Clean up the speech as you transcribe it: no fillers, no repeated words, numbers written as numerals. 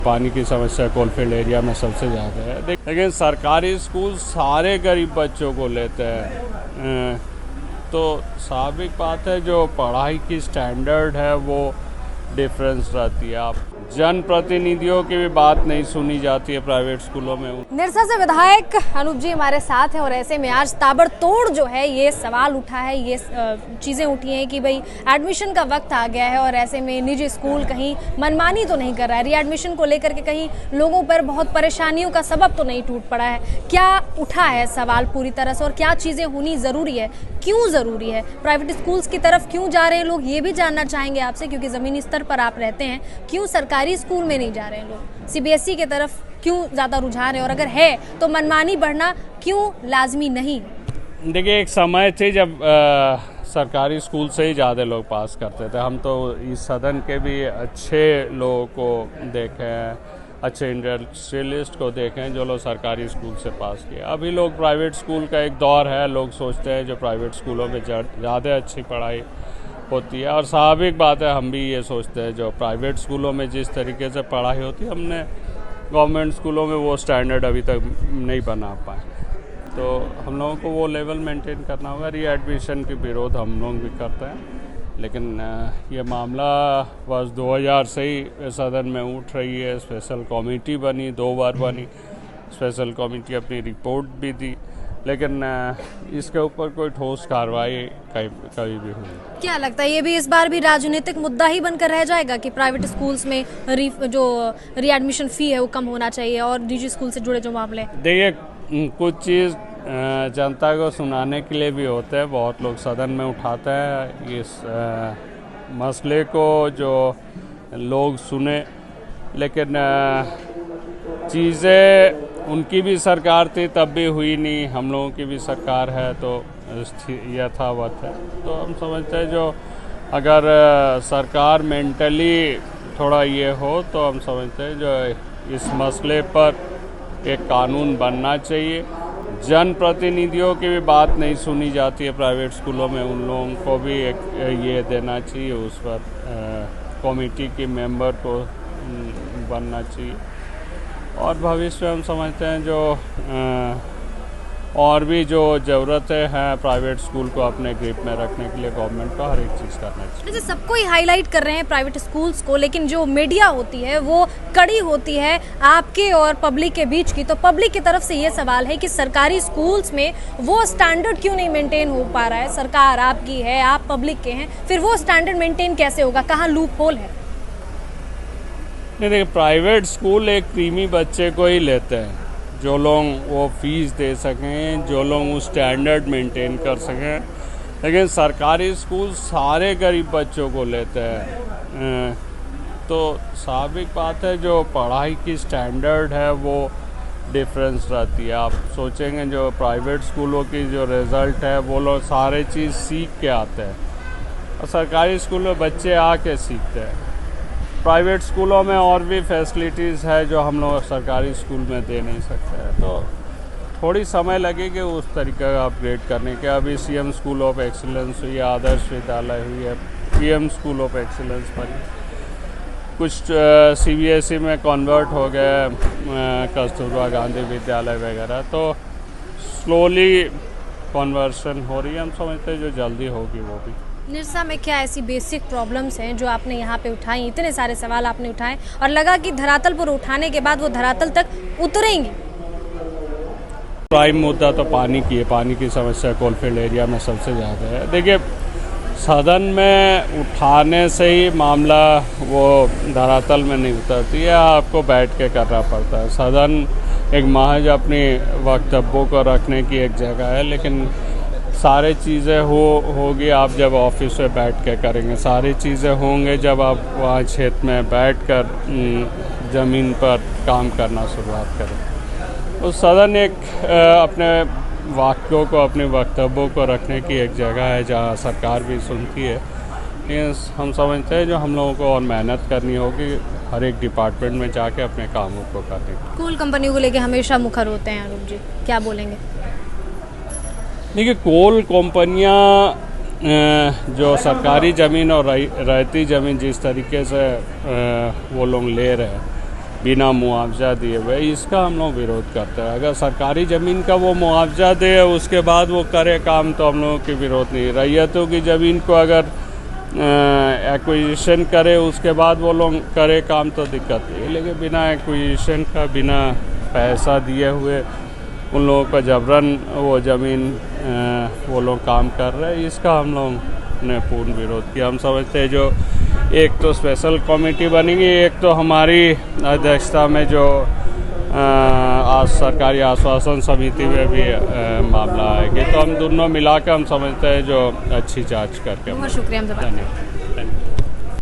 पानी की समस्या कोलफील्ड एरिया में सबसे ज़्यादा है, लेकिन सरकारी स्कूल सारे गरीब बच्चों को लेते हैं। तो स्वाभाविक बात है जो पढ़ाई की स्टैंडर्ड है वो डिफरेंस रहती है। आप जनप्रतिनिधियों की भी बात नहीं सुनी जाती है प्राइवेट स्कूलों में। निरसा से विधायक अनूप जी हमारे साथ हैं और ऐसे में आज ताबड़तोड़ जो है ये सवाल उठा है, ये चीज़ें उठी हैं कि भाई एडमिशन का वक्त आ गया है और ऐसे में निजी स्कूल कहीं मनमानी तो नहीं कर रहा है, रीएडमिशन को लेकर के कहीं लोगों पर बहुत परेशानियों का सबब तो नहीं टूट पड़ा है। क्या उठा है सवाल पूरी तरह से और क्या चीज़ें होनी ज़रूरी है, क्यों ज़रूरी है, प्राइवेट स्कूल्स की तरफ क्यों जा रहे हैं लोग, ये भी जानना चाहेंगे आपसे क्योंकि ज़मीनी स्तर पर आप रहते हैं। क्यों सरकारी स्कूल में नहीं जा रहे हैं लोग, सीबीएसई की तरफ क्यों ज़्यादा रुझान है और अगर है तो मनमानी बढ़ना क्यों लाजमी नहीं? देखिए, एक समय थे जब सरकारी स्कूल से ही ज़्यादा लोग पास करते थे। हम तो इस सदन के भी अच्छे लोगों को देखे हैं, अच्छे इंडस्ट्रियलिस्ट को देखें जो लोग सरकारी स्कूल से पास किए। अभी लोग प्राइवेट स्कूल का एक दौर है, लोग सोचते हैं जो प्राइवेट स्कूलों में ज़्यादा अच्छी पढ़ाई होती है और स्वाभाविक बात है, हम भी ये सोचते हैं जो प्राइवेट स्कूलों में जिस तरीके से पढ़ाई होती है हमने गवर्नमेंट स्कूलों में वो स्टैंडर्ड अभी तक नहीं बना पाए। तो हम लोगों को वो लेवल मेंटेन करना होगा। रीएडमिशन के विरोध हम लोग भी करते हैं, लेकिन ये मामला वर्ष 2000 से ही सदन में उठ रही है। स्पेशल कमेटी बनी, 2 बार बनी, स्पेशल कमेटी अपनी रिपोर्ट भी दी, लेकिन इसके ऊपर कोई ठोस कार्रवाई कभी भी हुई। क्या लगता है ये भी इस बार भी राजनीतिक मुद्दा ही बनकर रह जाएगा कि प्राइवेट स्कूल्स में जो रीएडमिशन फ़ी है वो कम होना चाहिए और निजी स्कूल से जुड़े जो मामले? देखिए, कुछ चीज़ जनता को सुनाने के लिए भी होते हैं, बहुत लोग सदन में उठाते हैं इस मसले को जो लोग सुने, लेकिन चीज़ें उनकी भी सरकार थी तब भी हुई नहीं, हम लोगों की भी सरकार है तो यथावत है। तो हम समझते हैं जो अगर सरकार मेंटली थोड़ा ये हो तो हम समझते हैं जो इस मसले पर एक कानून बनना चाहिए। जनप्रतिनिधियों की भी बात नहीं सुनी जाती है प्राइवेट स्कूलों में, उन लोगों को भी एक ये देना चाहिए, उस पर कमेटी के मेंबर को बनना चाहिए। और भविष्य में हम समझते हैं जो और भी जो ज़रूरतें हैं प्राइवेट स्कूल को अपने ग्रिप में रखने के लिए गवर्नमेंट को हर एक चीज़ करना चाहिए। जैसे सबको ही हाईलाइट कर रहे हैं प्राइवेट स्कूल्स को, लेकिन जो मीडिया होती है वो कड़ी होती है आपके और पब्लिक के बीच की। तो पब्लिक की तरफ से ये सवाल है कि सरकारी स्कूल्स में वो स्टैंडर्ड क्यों नहीं मेंटेन हो पा रहा है? सरकार आपकी है, आप पब्लिक के हैं, फिर वो स्टैंडर्ड मेंटेन कैसे होगा? कहाँ लूप होल है? नहीं, देखिए, प्राइवेट स्कूल एक क्रीमी बच्चे को ही लेते हैं जो लोग वो फीस दे सकें, जो लोग उस स्टैंडर्ड मेंटेन कर सकें, लेकिन सरकारी स्कूल सारे गरीब बच्चों को लेते हैं। तो स्वाभाविक बात है जो पढ़ाई की स्टैंडर्ड है वो डिफरेंस रहती है। आप सोचेंगे जो प्राइवेट स्कूलों की जो रिज़ल्ट है वो लोग सारे चीज़ सीख के आते हैं और सरकारी स्कूल में बच्चे आके सीखते हैं। प्राइवेट स्कूलों में और भी फैसिलिटीज़ है जो हम लोग सरकारी स्कूल में दे नहीं सकते हैं, तो थोड़ी समय लगेगी उस तरीके का अपग्रेड करने के। अभी सीएम स्कूल ऑफ एक्सीलेंस हुई है, आदर्श विद्यालय हुई है, पीएम स्कूल ऑफ एक्सीलेंस बनी, कुछ सीबीएसई में कन्वर्ट हो गए, कस्तूरबा गांधी विद्यालय वगैरह। तो स्लोली कन्वर्शन हो रही है, हम समझते हैं जो जल्दी होगी वो भी। निरसा में क्या ऐसी बेसिक प्रॉब्लम्स हैं जो आपने यहाँ पे उठाई? इतने सारे सवाल आपने उठाए और लगा कि धरातल पर उठाने के बाद वो धरातल तक उतरेंगे। प्राइम मुद्दा तो पानी की है, पानी की समस्या कोलफील्ड एरिया में सबसे ज़्यादा है। देखिए, सदन में उठाने से ही मामला वो धरातल में नहीं उतरती है, आपको बैठ के करना पड़ता है। सदन एक महज अपनी वक्तव्यों को रखने की एक जगह है, लेकिन सारी चीज़ें होगी आप जब ऑफिस में बैठ के करेंगे, सारी चीज़ें होंगे जब आप वहाँ क्षेत्र में बैठकर ज़मीन पर काम करना शुरुआत करें। तो सदन एक अपने वाक्यों को, अपने वक्तव्यों को रखने की एक जगह है जहाँ सरकार भी सुनती है। लेकिन हम समझते हैं जो हम लोगों को और मेहनत करनी होगी हर एक डिपार्टमेंट में जाके अपने कामों को करने। कोल कंपनियों को लेके हमेशा मुखर होते हैं अनूप जी, क्या बोलेंगे? देखिए, कोल कंपनियां जो सरकारी ज़मीन और रहती ज़मीन जिस तरीके से वो लोग ले रहे हैं, बिना मुआवजा दिए हुए, इसका हम लोग विरोध करते हैं। अगर सरकारी ज़मीन का वो मुआवजा दे उसके बाद वो करे काम तो हम लोगों की विरोध नहीं। रैयतों की ज़मीन को अगर एक्विजिशन करे उसके बाद वो लोग करे काम तो दिक्कत नहीं है, लेकिन बिना एक्विजिशन का, बिना पैसा दिए हुए उन लोगों का जबरन वो ज़मीन वो लोग काम कर रहे हैं, इसका हम लोग ने पूर्ण विरोध किया। हम समझते हैं जो एक तो स्पेशल कमेटी बनेगी, एक तो हमारी अध्यक्षता में जो आज सरकारी आश्वासन समिति में भी मामला आएगी, तो हम दोनों मिलाकर हम समझते हैं जो अच्छी जांच करके। बहुत शुक्रिया हमसे बात करने के लिए।